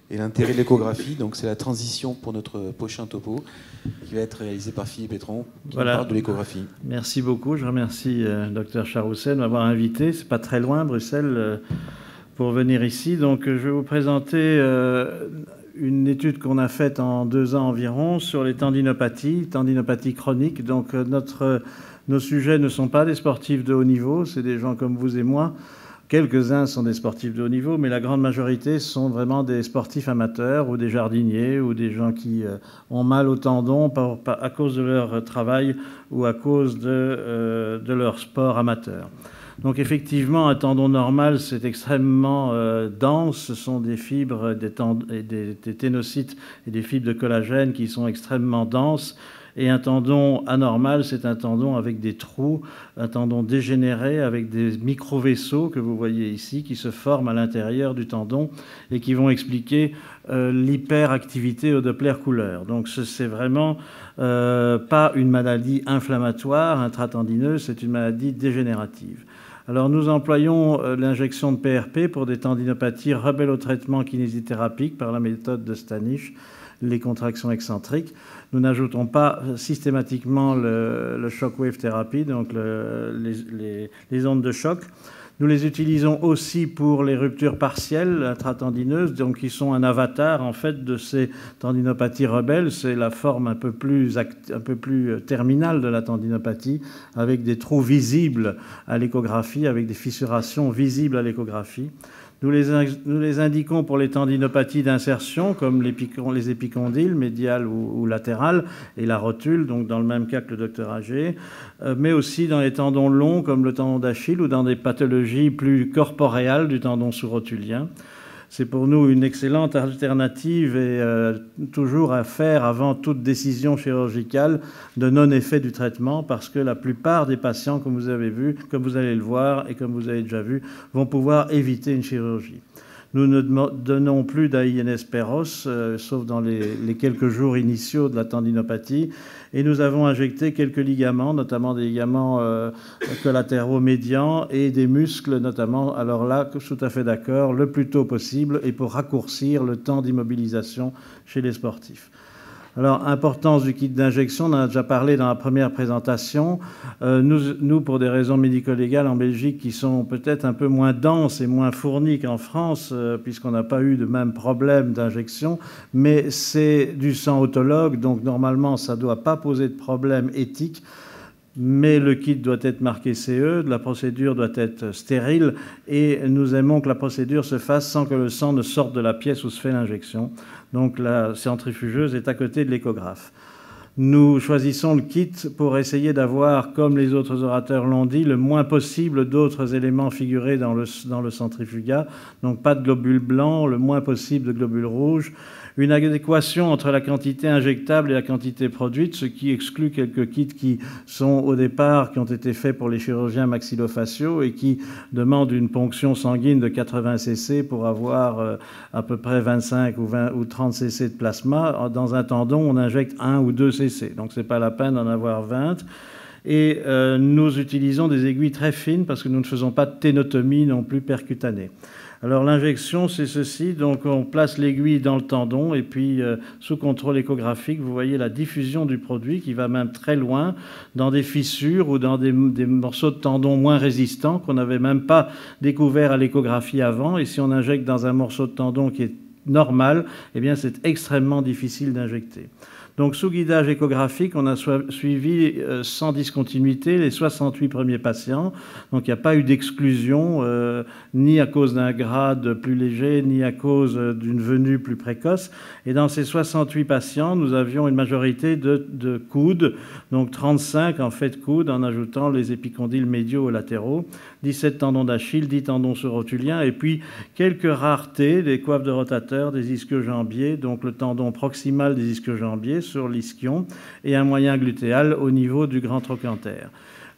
et l'intérêt de l'échographie. Donc c'est la transition pour notre prochain topo qui va être réalisé par Philippe Etron, qui nous parle de l'échographie. Merci beaucoup. Je remercie Dr Charousset de m'avoir invité. C'est pas très loin, Bruxelles, pour venir ici. Donc je vais vous présenter une étude qu'on a faite en 2 ans environ sur les tendinopathies chroniques. Donc nos sujets ne sont pas des sportifs de haut niveau, c'est des gens comme vous et moi. Quelques-uns sont des sportifs de haut niveau, mais la grande majorité sont vraiment des sportifs amateurs ou des jardiniers ou des gens qui ont mal au tendon à cause de leur travail ou à cause de leur sport amateur. Donc effectivement, un tendon normal, c'est extrêmement dense. Ce sont des fibres, des ténocytes et des fibres de collagène qui sont extrêmement denses. Et un tendon anormal, c'est un tendon avec des trous, un tendon dégénéré avec des micro-vaisseaux que vous voyez ici qui se forment à l'intérieur du tendon et qui vont expliquer l'hyperactivité au Doppler couleur. Donc c'est vraiment pas une maladie inflammatoire intratendineuse, c'est une maladie dégénérative. Alors nous employons l'injection de PRP pour des tendinopathies rebelles au traitement kinésithérapique par la méthode de Stanish, les contractions excentriques. Nous n'ajoutons pas systématiquement le shockwave thérapie, donc les ondes de choc. Nous les utilisons aussi pour les ruptures partielles intratendineuses, donc qui sont un avatar en fait de ces tendinopathies rebelles. C'est la forme un peu plus terminale de la tendinopathie, avec des trous visibles à l'échographie, avec des fissurations visibles à l'échographie. Nous les indiquons pour les tendinopathies d'insertion, comme les épicondyles, médiales ou latérales, et la rotule, donc dans le même cas que le docteur Agé, mais aussi dans les tendons longs, comme le tendon d'Achille, ou dans des pathologies plus corporéales du tendon sous-rotulien. C'est pour nous une excellente alternative et toujours à faire avant toute décision chirurgicale de non-effet du traitement, parce que la plupart des patients, comme vous avez vu, comme vous allez le voir et comme vous avez déjà vu, vont pouvoir éviter une chirurgie. Nous ne donnons plus d'AINS-PEROS, sauf dans les quelques jours initiaux de la tendinopathie. Et nous avons injecté quelques ligaments, notamment des ligaments collatéraux médians et des muscles notamment. Alors là, je suis tout à fait d'accord, le plus tôt possible et pour raccourcir le temps d'immobilisation chez les sportifs. Alors, importance du kit d'injection, on en a déjà parlé dans la première présentation. Nous, pour des raisons médico-légales en Belgique qui sont peut-être un peu moins denses et moins fournies qu'en France, puisqu'on n'a pas eu de même problème d'injection, mais c'est du sang autologue, donc normalement, ça ne doit pas poser de problème éthique. Mais le kit doit être marqué CE, la procédure doit être stérile, et nous aimons que la procédure se fasse sans que le sang ne sorte de la pièce où se fait l'injection. Donc la centrifugeuse est à côté de l'échographe. Nous choisissons le kit pour essayer d'avoir, comme les autres orateurs l'ont dit, le moins possible d'autres éléments figurés dans le centrifugat. Donc pas de globules blancs, le moins possible de globules rouges. Une adéquation entre la quantité injectable et la quantité produite, ce qui exclut quelques kits qui sont au départ, qui ont été faits pour les chirurgiens maxillofaciaux et qui demandent une ponction sanguine de 80 cc pour avoir à peu près 25 ou 30 cc de plasma. Dans un tendon, on injecte 1 ou 2 cc, donc ce n'est pas la peine d'en avoir 20. Et nous utilisons des aiguilles très fines parce que nous ne faisons pas de ténotomie non plus percutanée. Alors l'injection, c'est ceci. Donc on place l'aiguille dans le tendon et puis sous contrôle échographique, vous voyez la diffusion du produit qui va même très loin dans des fissures ou dans des morceaux de tendon moins résistants qu'on n'avait même pas découvert à l'échographie avant. Et si on injecte dans un morceau de tendon qui est normal, eh bien c'est extrêmement difficile d'injecter. Donc, sous guidage échographique, on a suivi sans discontinuité les 68 premiers patients. Donc, il n'y a pas eu d'exclusion, ni à cause d'un grade plus léger, ni à cause d'une venue plus précoce. Et dans ces 68 patients, nous avions une majorité de coudes, donc 35 en fait coudes, en ajoutant les épicondyles médiaux aux latéraux, 17 tendons d'Achille, 10 tendons sous-rotuliens, et puis quelques raretés, des coiffes de rotateurs, des ischio-jambiers, donc le tendon proximal des ischio-jambiers sur l'ischion et un moyen glutéal au niveau du grand trochanter.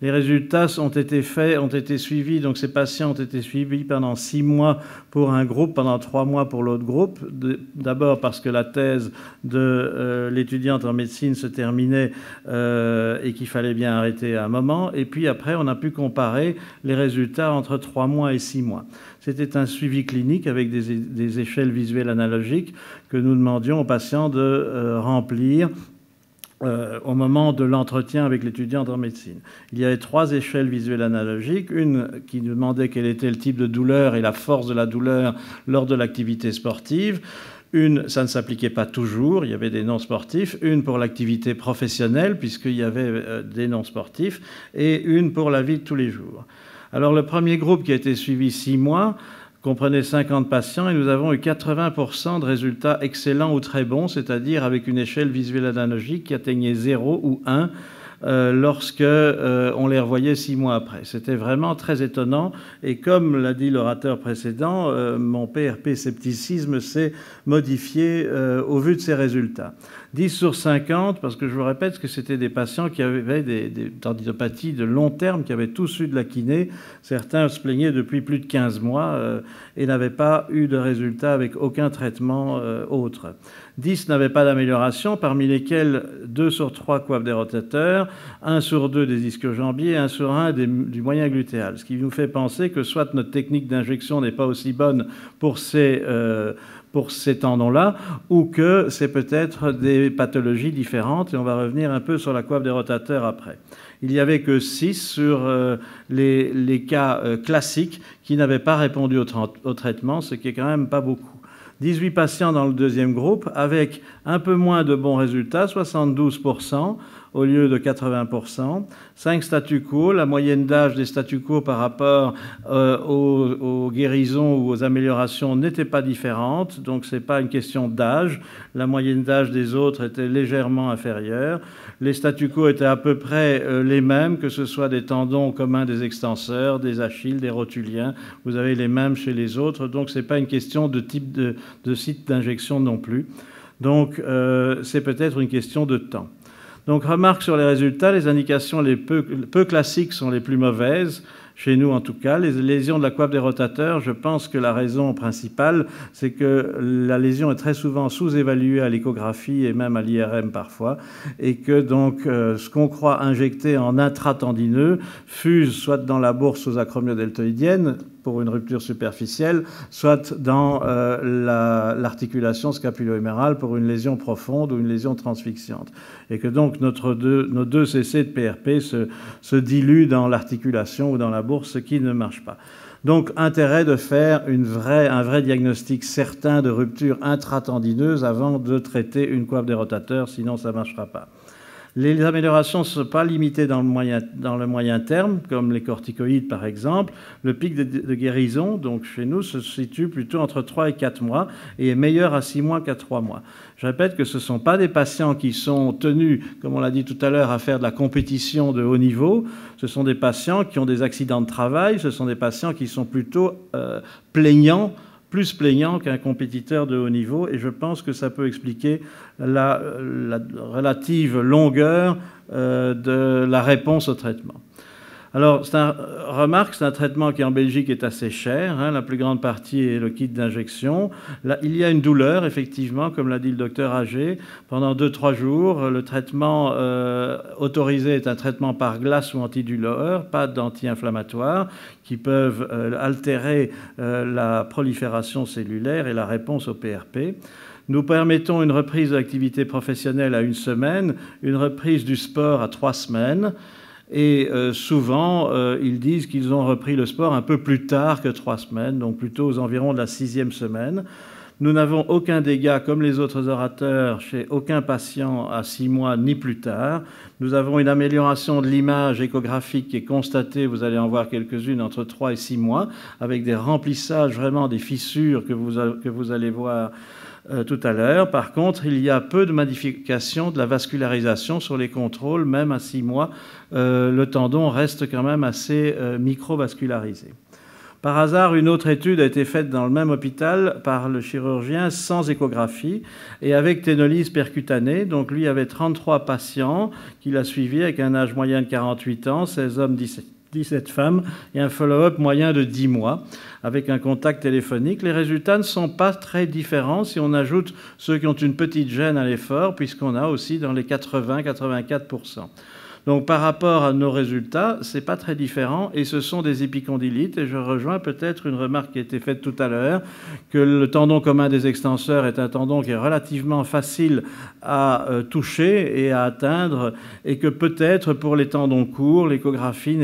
Les résultats ont été suivis, donc ces patients ont été suivis pendant 6 mois pour un groupe, pendant 3 mois pour l'autre groupe. D'abord parce que la thèse de l'étudiante en médecine se terminait et qu'il fallait bien arrêter à un moment. Et puis après, on a pu comparer les résultats entre 3 mois et 6 mois. C'était un suivi clinique avec des échelles visuelles analogiques que nous demandions aux patients de remplir au moment de l'entretien avec l'étudiante en médecine. Il y avait 3 échelles visuelles analogiques, une qui nous demandait quel était le type de douleur et la force de la douleur lors de l'activité sportive. Une, ça ne s'appliquait pas toujours, il y avait des non-sportifs, une pour l'activité professionnelle, puisqu'il y avait des non-sportifs, et une pour la vie de tous les jours. Alors le premier groupe qui a été suivi 6 mois comprenait 50 patients et nous avons eu 80% de résultats excellents ou très bons, c'est-à-dire avec une échelle visuelle analogique qui atteignait 0 ou 1 lorsque on les revoyait 6 mois après. C'était vraiment très étonnant et comme l'a dit l'orateur précédent, mon PRP scepticisme s'est modifié au vu de ces résultats. 10 sur 50, parce que je vous répète que c'était des patients qui avaient des tendinopathies de long terme, qui avaient tous eu de la kiné. Certains se plaignaient depuis plus de 15 mois et n'avaient pas eu de résultat avec aucun traitement autre. 10 n'avaient pas d'amélioration, parmi lesquels 2 sur 3 coiffe des rotateurs, 1 sur 2 des ischio-jambiers, 1 sur 1 du moyen glutéal. Ce qui nous fait penser que soit notre technique d'injection n'est pas aussi bonne pour ces tendons-là, ou que c'est peut-être des pathologies différentes, et on va revenir un peu sur la coiffe des rotateurs après. Il n'y avait que 6 sur les cas classiques qui n'avaient pas répondu au traitement, ce qui est quand même pas beaucoup. 18 patients dans le deuxième groupe, avec un peu moins de bons résultats, 72%, au lieu de 80%. 5 statu quo, la moyenne d'âge des statu quo par rapport aux guérisons ou aux améliorations n'était pas différente, donc ce n'est pas une question d'âge. La moyenne d'âge des autres était légèrement inférieure. Les statu quo étaient à peu près les mêmes, que ce soit des tendons communs des extenseurs, des Achilles, des rotuliens. Vous avez les mêmes chez les autres, donc ce n'est pas une question de type de site d'injection non plus. Donc c'est peut-être une question de temps. Donc, remarque sur les résultats, les indications les peu classiques sont les plus mauvaises, chez nous en tout cas. Les lésions de la coiffe des rotateurs, je pense que la raison principale, c'est que la lésion est très souvent sous-évaluée à l'échographie et même à l'IRM parfois, et que donc ce qu'on croit injecter en intratendineux fuse soit dans la bourse aux acromiodeltoïdiennes, pour une rupture superficielle, soit dans l'articulation scapulo-humérale pour une lésion profonde ou une lésion transfixiante. Et que donc nos 2 CC de PRP se diluent dans l'articulation ou dans la bourse, ce qui ne marche pas. Donc, intérêt de faire un vrai diagnostic certain de rupture intratendineuse avant de traiter une coiffe des rotateurs, sinon ça ne marchera pas. Les améliorations ne sont pas limitées dans le moyen terme, comme les corticoïdes par exemple. Le pic de guérison, donc chez nous, se situe plutôt entre 3 et 4 mois et est meilleur à 6 mois qu'à 3 mois. Je répète que ce ne sont pas des patients qui sont tenus, comme on l'a dit tout à l'heure, à faire de la compétition de haut niveau. Ce sont des patients qui ont des accidents de travail, ce sont des patients qui sont plutôt plus plaignant qu'un compétiteur de haut niveau, et je pense que ça peut expliquer la relative longueur de la réponse au traitement. Alors, remarque, c'est un traitement qui en Belgique est assez cher, hein, la plus grande partie est le kit d'injection. Là, il y a une douleur, effectivement, comme l'a dit le docteur Agé, pendant 2-3 jours. Le traitement autorisé est un traitement par glace ou antidouleur, pas d'anti-inflammatoires, qui peuvent altérer la prolifération cellulaire et la réponse au PRP. Nous permettons une reprise de l'activité professionnelle à 1 semaine, une reprise du sport à 3 semaines. Et souvent, ils disent qu'ils ont repris le sport un peu plus tard que 3 semaines, donc plutôt aux environs de la 6e semaine. Nous n'avons aucun dégât, comme les autres orateurs, chez aucun patient à 6 mois ni plus tard. Nous avons une amélioration de l'image échographique qui est constatée, vous allez en voir quelques-unes, entre 3 et 6 mois, avec des remplissages vraiment des fissures que vous allez voir tout à l'heure. Par contre, il y a peu de modification de la vascularisation sur les contrôles, même à 6 mois. Le tendon reste quand même assez microvascularisé. Par hasard, une autre étude a été faite dans le même hôpital par le chirurgien sans échographie et avec ténolyse percutanée. Donc lui avait 33 patients qu'il a suivis avec un âge moyen de 48 ans, 16 hommes, 17 femmes et un follow-up moyen de 10 mois avec un contact téléphonique. Les résultats ne sont pas très différents si on ajoute ceux qui ont une petite gêne à l'effort, puisqu'on a aussi dans les 80-84%. Donc par rapport à nos résultats, ce n'est pas très différent et ce sont des épicondylites. Et je rejoins peut-être une remarque qui a été faite tout à l'heure, que le tendon commun des extenseurs est un tendon qui est relativement facile à toucher et à atteindre et que peut-être pour les tendons courts, l'échographie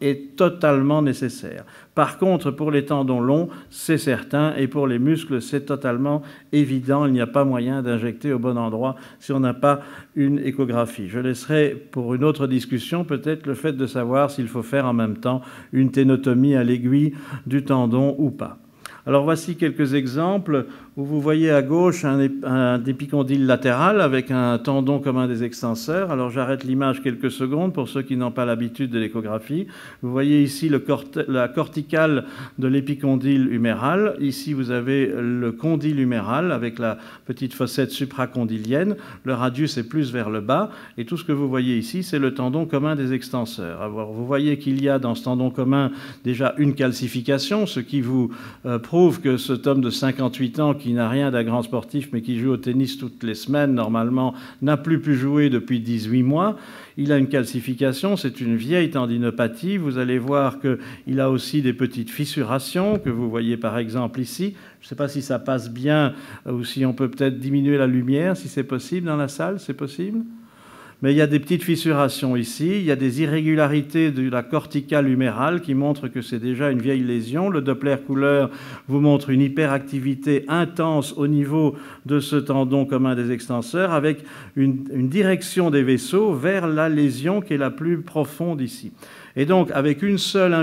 est totalement nécessaire. Par contre, pour les tendons longs, c'est certain, et pour les muscles, c'est totalement évident. Il n'y a pas moyen d'injecter au bon endroit si on n'a pas une échographie. Je laisserai pour une autre discussion peut-être le fait de savoir s'il faut faire en même temps une ténotomie à l'aiguille du tendon ou pas. Alors voici quelques exemples où vous voyez à gauche un épicondyle latéral avec un tendon commun des extenseurs. Alors j'arrête l'image quelques secondes pour ceux qui n'ont pas l'habitude de l'échographie. Vous voyez ici la corticale de l'épicondyle huméral. Ici vous avez le condyle huméral avec la petite fossette supracondylienne. Le radius est plus vers le bas. Et tout ce que vous voyez ici, c'est le tendon commun des extenseurs. Alors vous voyez qu'il y a dans ce tendon commun déjà une calcification, ce qui vous prouve que cet homme de 58 ans qui n'a rien d'un grand sportif mais qui joue au tennis toutes les semaines, normalement, n'a plus pu jouer depuis 18 mois. Il a une calcification, c'est une vieille tendinopathie. Vous allez voir qu'il a aussi des petites fissurations que vous voyez par exemple ici. Je ne sais pas si ça passe bien ou si on peut peut-être diminuer la lumière, si c'est possible dans la salle, c'est possible ? Mais il y a des petites fissurations ici, il y a des irrégularités de la corticale humérale qui montrent que c'est déjà une vieille lésion. Le Doppler couleur vous montre une hyperactivité intense au niveau de ce tendon commun des extenseurs avec une direction des vaisseaux vers la lésion qui est la plus profonde ici. Et donc, avec une seule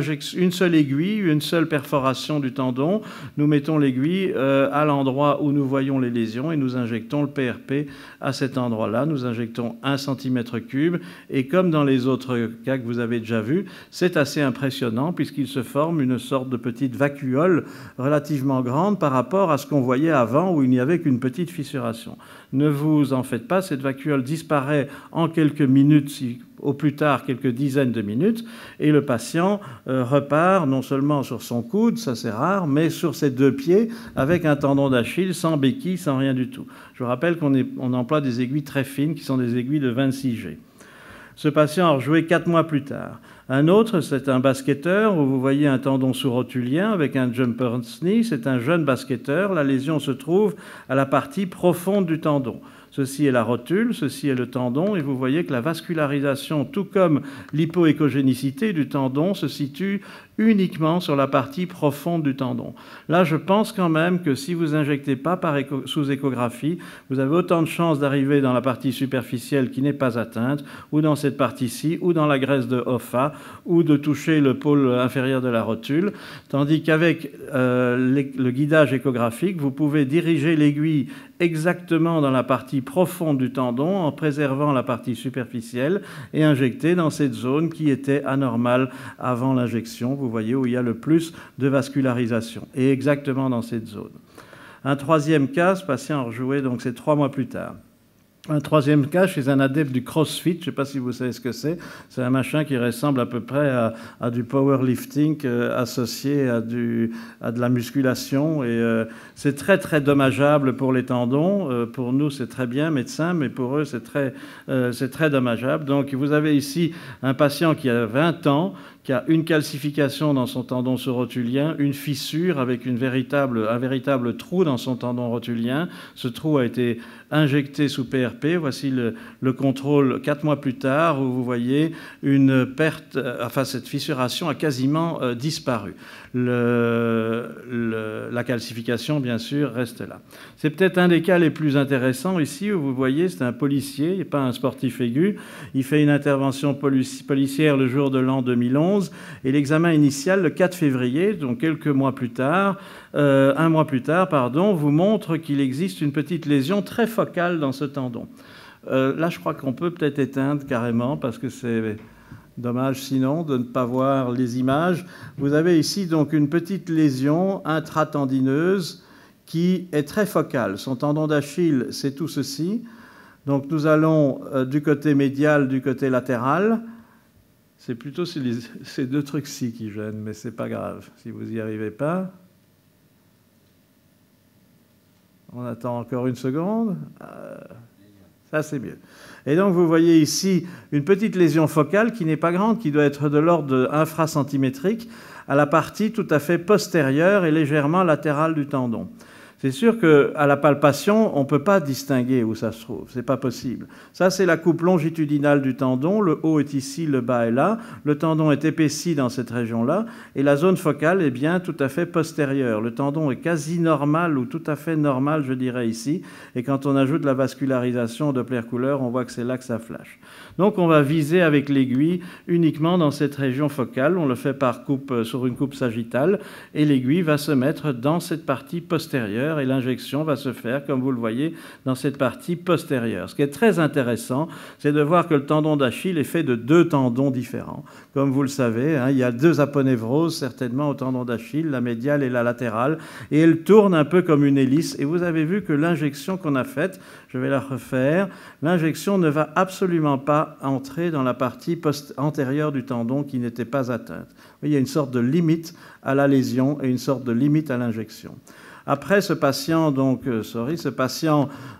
aiguille, une seule perforation du tendon, nous mettons l'aiguille à l'endroit où nous voyons les lésions et nous injectons le PRP à cet endroit-là. Nous injectons 1 cm3 et comme dans les autres cas que vous avez déjà vus, c'est assez impressionnant puisqu'il se forme une sorte de petite vacuole relativement grande par rapport à ce qu'on voyait avant où il n'y avait qu'une petite fissuration. Ne vous en faites pas, cette vacuole disparaît en quelques minutes, au plus tard quelques dizaines de minutes, et le patient repart non seulement sur son coude, ça c'est rare, mais sur ses 2 pieds avec un tendon d'Achille, sans béquille, sans rien du tout. Je vous rappelle qu'on emploie des aiguilles très fines qui sont des aiguilles de 26G. Ce patient a rejoué 4 mois plus tard. Un autre, c'est un basketteur où vous voyez un tendon sous-rotulien avec un jumper's knee. C'est un jeune basketteur. La lésion se trouve à la partie profonde du tendon. Ceci est la rotule, ceci est le tendon, et vous voyez que la vascularisation, tout comme l'hypoéchogénicité du tendon, se situe uniquement sur la partie profonde du tendon. Là, je pense quand même que si vous injectez pas sous échographie, vous avez autant de chances d'arriver dans la partie superficielle qui n'est pas atteinte, ou dans cette partie-ci, ou dans la graisse de Hoffa, ou de toucher le pôle inférieur de la rotule, tandis qu'avec le guidage échographique, vous pouvez diriger l'aiguille exactement dans la partie profonde du tendon en préservant la partie superficielle et injecter dans cette zone qui était anormale avant l'injection. Vous voyez où il y a le plus de vascularisation et exactement dans cette zone. Un troisième cas, ce patient a rejoué, donc c'est 3 mois plus tard. Un troisième cas chez un adepte du CrossFit, je ne sais pas si vous savez ce que c'est. C'est un machin qui ressemble à peu près à du powerlifting associé à de la musculation. Et c'est très, très dommageable pour les tendons. Pour nous, c'est très bien, médecins, mais pour eux, c'est très dommageable. Donc, vous avez ici un patient qui a 20 ans, qui a une calcification dans son tendon sous-rotulien, une fissure avec un véritable trou dans son tendon rotulien. Ce trou a été injecté sous PRP. Voici le contrôle 4 mois plus tard où vous voyez une perte, cette fissuration a quasiment disparu. La calcification, bien sûr, reste là. C'est peut-être un des cas les plus intéressants ici où vous voyez, c'est un policier, et pas un sportif aigu. Il fait une intervention policière le jour de l'an 2011 et l'examen initial, le 4 février, donc un mois plus tard, vous montre qu'il existe une petite lésion très focale dans ce tendon. Là, je crois qu'on peut peut-être éteindre carrément parce que c'est... Dommage sinon de ne pas voir les images. Vous avez ici donc une petite lésion intratendineuse qui est très focale. Son tendon d'Achille, c'est tout ceci. Donc nous allons du côté médial, du côté latéral. C'est plutôt ces deux trucs-ci qui gênent, mais ce n'est pas grave si vous n'y arrivez pas. On attend encore une seconde. Ça, c'est mieux. Et donc, vous voyez ici une petite lésion focale qui n'est pas grande, qui doit être de l'ordre infracentimétrique, à la partie tout à fait postérieure et légèrement latérale du tendon. C'est sûr qu'à la palpation, on ne peut pas distinguer où ça se trouve. Ce n'est pas possible. Ça, c'est la coupe longitudinale du tendon. Le haut est ici, le bas est là. Le tendon est épaissi dans cette région-là. Et la zone focale est bien tout à fait postérieure. Le tendon est quasi normal ou tout à fait normal, je dirais ici. Et quand on ajoute la vascularisation au Doppler couleur, on voit que c'est là que ça flash. Donc, on va viser avec l'aiguille uniquement dans cette région focale. On le fait par coupe, sur une coupe sagittale. Et l'aiguille va se mettre dans cette partie postérieure. Et l'injection va se faire, comme vous le voyez, dans cette partie postérieure. Ce qui est très intéressant, c'est de voir que le tendon d'Achille est fait de deux tendons différents. Comme vous le savez, il y a deux aponévroses, certainement, au tendon d'Achille, la médiale et la latérale, et elles tournent un peu comme une hélice. Et vous avez vu que l'injection qu'on a faite, je vais la refaire, l'injection ne va absolument pas entrer dans la partie antérieure du tendon qui n'était pas atteinte. Il y a une sorte de limite à la lésion et une sorte de limite à l'injection. Après, ce patient,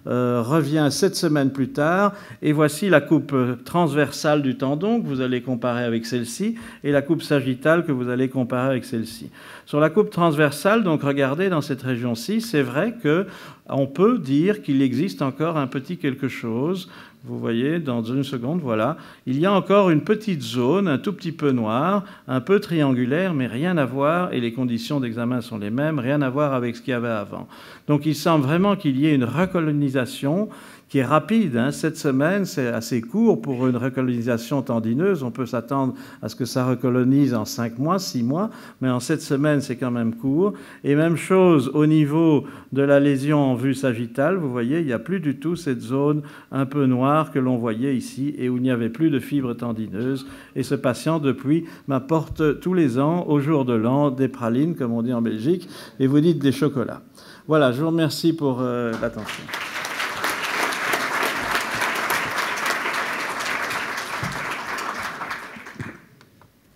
revient 7 semaines plus tard, et voici la coupe transversale du tendon que vous allez comparer avec celle-ci, et la coupe sagittale que vous allez comparer avec celle-ci. Sur la coupe transversale, donc regardez dans cette région-ci, c'est vrai qu'on peut dire qu'il existe encore un petit quelque chose. Vous voyez, dans une seconde, voilà. Il y a encore une petite zone, un tout petit peu noire, un peu triangulaire, mais rien à voir, et les conditions d'examen sont les mêmes, rien à voir avec ce qu'il y avait avant. Donc il semble vraiment qu'il y ait une recolonisation qui est rapide. 7 semaines, c'est assez court pour une recolonisation tendineuse. On peut s'attendre à ce que ça recolonise en 5 mois, 6 mois, mais en 7 semaines, c'est quand même court. Et même chose au niveau de la lésion en vue sagittale. Vous voyez, il n'y a plus du tout cette zone un peu noire que l'on voyait ici et où il n'y avait plus de fibres tendineuses. Et ce patient, depuis, m'apporte tous les ans, au jour de l'an, des pralines, comme on dit en Belgique, et vous dites des chocolats. Voilà, je vous remercie pour l'attention.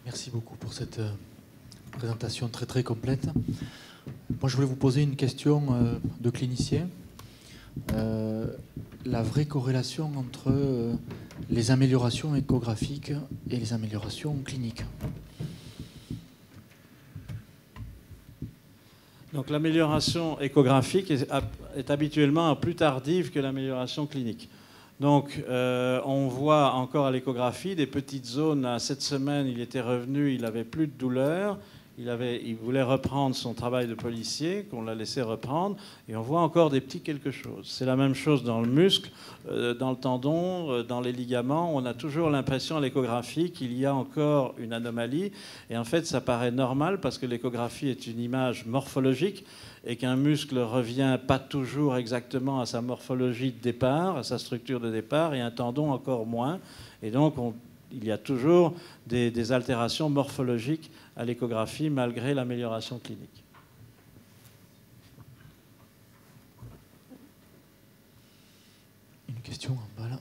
Merci beaucoup pour cette présentation très très complète. Moi, je voulais vous poser une question de clinicien. La vraie corrélation entre les améliorations échographiques et les améliorations cliniques. Donc l'amélioration échographique est habituellement plus tardive que l'amélioration clinique. Donc, on voit encore à l'échographie des petites zones. À 7 semaines, il était revenu, il n'avait plus de douleur. Il voulait reprendre son travail de policier, qu'on l'a laissé reprendre. Et on voit encore des petits quelque chose. C'est la même chose dans le muscle, dans le tendon, dans les ligaments. On a toujours l'impression à l'échographie qu'il y a encore une anomalie. Et en fait, ça paraît normal parce que l'échographie est une image morphologique et qu'un muscle revient pas toujours exactement à sa morphologie de départ, à sa structure de départ, et un tendon encore moins. Et donc, il y a toujours des altérations morphologiques à l'échographie malgré l'amélioration clinique. Une question en bas là.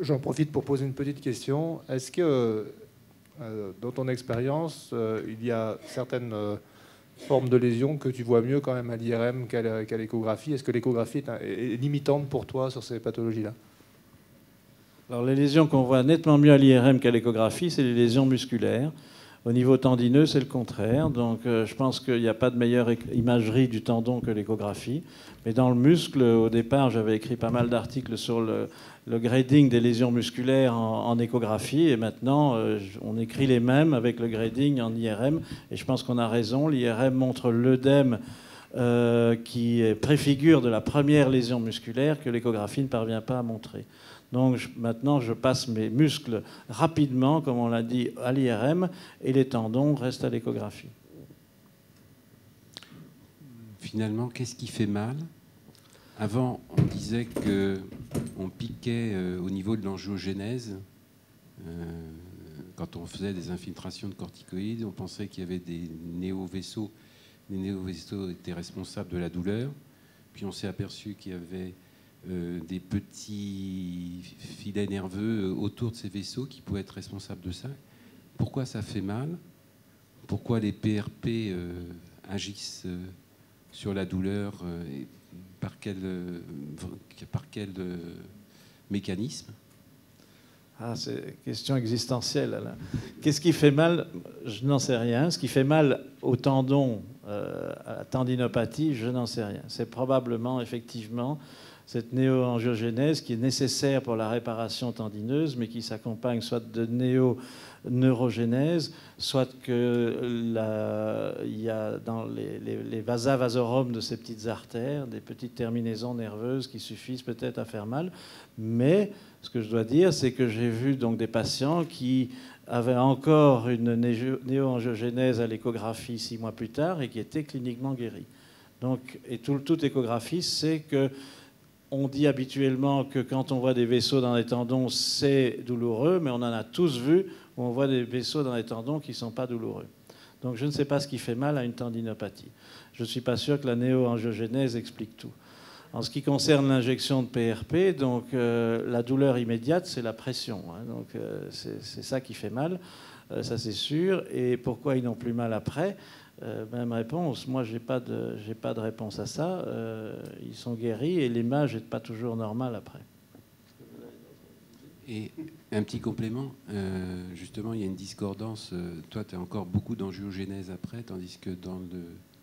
J'en profite pour poser une petite question. Est-ce que, dans ton expérience, il y a certaines formes de lésions que tu vois mieux quand même à l'IRM qu'à l'échographie? Est-ce que l'échographie est limitante pour toi sur ces pathologies-là? Alors, les lésions qu'on voit nettement mieux à l'IRM qu'à l'échographie, c'est les lésions musculaires. Au niveau tendineux, c'est le contraire. Donc, je pense qu'il n'y a pas de meilleure imagerie du tendon que l'échographie. Mais dans le muscle, au départ, j'avais écrit pas mal d'articles sur le grading des lésions musculaires en échographie. Et maintenant, on écrit les mêmes avec le grading en IRM. Et je pense qu'on a raison. L'IRM montre l'œdème qui préfigure de la première lésion musculaire que l'échographie ne parvient pas à montrer. Donc maintenant, je passe mes muscles rapidement, comme on l'a dit, à l'IRM, et les tendons restent à l'échographie. Finalement, qu'est-ce qui fait mal? Avant, on disait que on piquait au niveau de l'angiogénèse. Quand on faisait des infiltrations de corticoïdes, on pensait qu'il y avait des néovaisseaux. Les néovaisseaux étaient responsables de la douleur. Puis on s'est aperçu qu'il y avait des petits filets nerveux autour de ces vaisseaux qui pouvaient être responsables de ça. Pourquoi ça fait mal? Pourquoi les PRP agissent sur la douleur et par quel mécanisme? C'est une question existentielle. Qu'est-ce qui fait mal? Je n'en sais rien. Ce qui fait mal au tendon, à la tendinopathie, je n'en sais rien. C'est probablement, effectivement, cette néo-angiogénèse qui est nécessaire pour la réparation tendineuse, mais qui s'accompagne soit de néo-neurogénèse, soit qu'il y a dans les vasa vasorum de ces petites artères des petites terminaisons nerveuses qui suffisent peut-être à faire mal. Mais ce que je dois dire, c'est que j'ai vu donc des patients qui avaient encore une néo-angiogénèse à l'échographie 6 mois plus tard et qui étaient cliniquement guéris. Donc, et tout échographiste sait que on dit habituellement que quand on voit des vaisseaux dans les tendons, c'est douloureux, mais on en a tous vu où on voit des vaisseaux dans les tendons qui ne sont pas douloureux. Donc je ne sais pas ce qui fait mal à une tendinopathie. Je ne suis pas sûr que la néo-angiogénèse explique tout. En ce qui concerne l'injection de PRP, donc, la douleur immédiate, c'est la pression. Donc c'est ça qui fait mal, ça c'est sûr. Et pourquoi ils n'ont plus mal après? Même réponse. Moi, j'ai pas de réponse à ça. Ils sont guéris et l'image n'est pas toujours normale après. Et un petit complément, justement, il y a une discordance. Toi, tu as encore beaucoup d'angiogénèse après, tandis que dans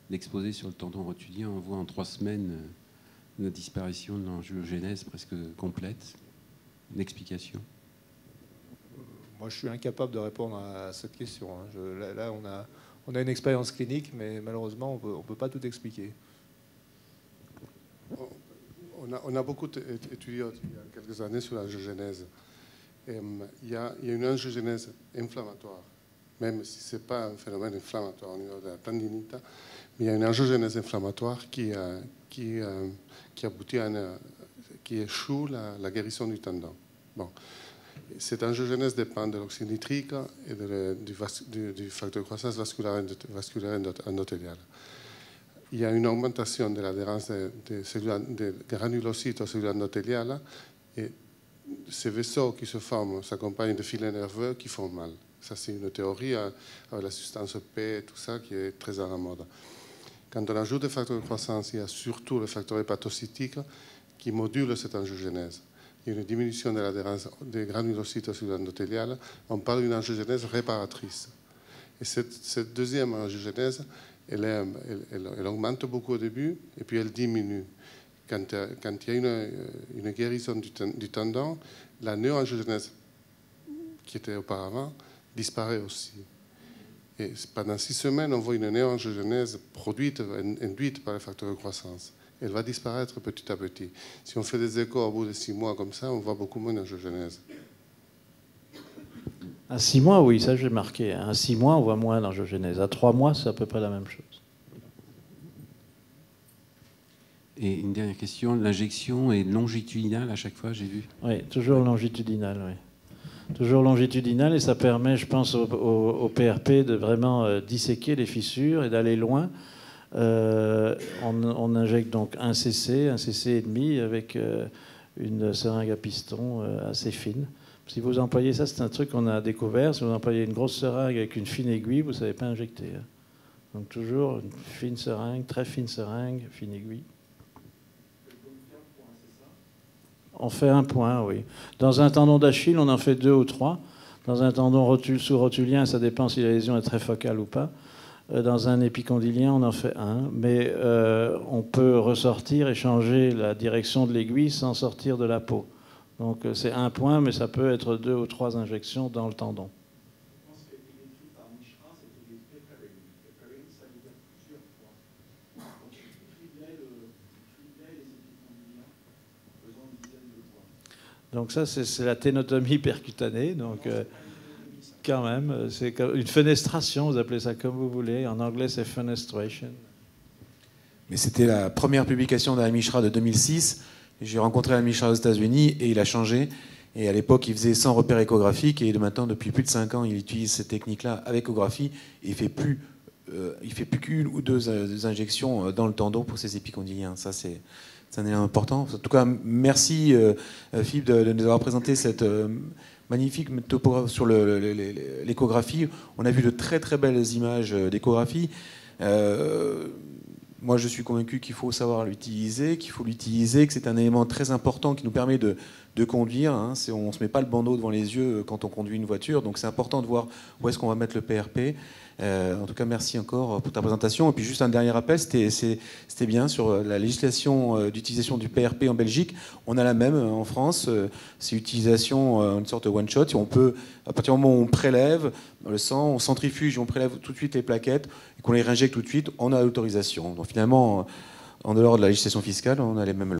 l'exposé sur le tendon rotulien, on voit en 3 semaines une disparition de l'angiogénèse presque complète. Une explication? Moi, je suis incapable de répondre à cette question. Là, on a une expérience clinique, mais malheureusement, on ne peut pas tout expliquer. On a beaucoup étudié il y a quelques années sur l'angiogénèse. Il y a une angiogénèse inflammatoire, même si ce n'est pas un phénomène inflammatoire au niveau de la tendinite, mais il y a une angiogénèse inflammatoire qui aboutit qui échoue la guérison du tendon. Bon. Cette angiogénèse dépend de l'oxyde nitrique et du facteur de croissance vasculaire endothéliale. Il y a une augmentation de l'adhérence des granulocytes aux cellules endothéliales et ces vaisseaux qui se forment s'accompagnent de filets nerveux qui font mal. Ça, c'est une théorie avec la substance P et tout ça qui est très à la mode. Quand on ajoute des facteurs de croissance, il y a surtout le facteur hépatocytique qui module cette angiogénèse. Il y a une diminution de l'adhérence des granulocytes aux cellules endothéliales. On parle d'une angiogénèse réparatrice. Et cette deuxième angiogénèse, elle augmente beaucoup au début et puis elle diminue. Quand il y a une guérison du tendon, la néoangiogénèse qui était auparavant disparaît aussi. Et pendant 6 semaines, on voit une néoangiogénèse induite par les facteurs de croissance. Elle va disparaître petit à petit. Si on fait des échos au bout de 6 mois comme ça, on voit beaucoup moins d'angiogénèse. À 6 mois, oui, ça j'ai marqué. À 6 mois, on voit moins d'angiogénèse. À 3 mois, c'est à peu près la même chose. Et une dernière question, l'injection est longitudinale à chaque fois, j'ai vu? Oui, toujours longitudinale, oui. Toujours longitudinale, et ça permet, je pense, au PRP de vraiment disséquer les fissures et d'aller loin. On injecte donc un cc et demi avec une seringue à piston assez fine. Si vous employez ça, c'est un truc qu'on a découvert. Si vous employez une grosse seringue avec une fine aiguille, vous ne savez pas injecter. Donc toujours une fine seringue, très fine seringue, fine aiguille. On fait un point, oui. Dans un tendon d'Achille, on en fait 2 ou 3. Dans un tendon sous-rotulien, ça dépend si la lésion est très focale ou pas. Dans un épicondylien, on en fait 1. Mais on peut ressortir et changer la direction de l'aiguille sans sortir de la peau. Donc c'est 1 point, mais ça peut être 2 ou 3 injections dans le tendon. Je pense que écrit par Mishra, c'était des heparin. Heparin, ça veut dire plusieurs fois. Donc il triplet les épicondyliens, faisant une dizaine de fois. Donc ça, c'est la ténotomie percutanée. Donc quand même, c'est une fenestration, vous appelez ça comme vous voulez. En anglais, c'est fenestration. Mais c'était la première publication d'Ari Mishra de 2006. J'ai rencontré l'ami Charles aux États-Unis et il a changé. Et à l'époque, il faisait 100 repères échographiques et maintenant, depuis plus de 5 ans, il utilise cette technique-là avec échographie et il fait plus qu'une ou deux injections dans le tendon pour ses épicondyliens. Ça, c'est un élément important. En tout cas, merci Philippe de nous avoir présenté cette magnifique topographie sur l'échographie. On a vu de très très belles images d'échographie. Moi, je suis convaincu qu'il faut savoir l'utiliser, que c'est un élément très important qui nous permet de conduire. Hein. On ne se met pas le bandeau devant les yeux quand on conduit une voiture, donc c'est important de voir où est-ce qu'on va mettre le PRP. En tout cas, merci encore pour ta présentation. Et puis juste un dernier rappel, c'était bien sur la législation d'utilisation du PRP en Belgique. On a la même en France. C'est utilisation une sorte de one-shot. On peut, à partir du moment où on prélève le sang, on centrifuge, on prélève tout de suite les plaquettes et qu'on les réinjecte tout de suite, on a l'autorisation. Donc finalement, en dehors de la législation fiscale, on a les mêmes lois.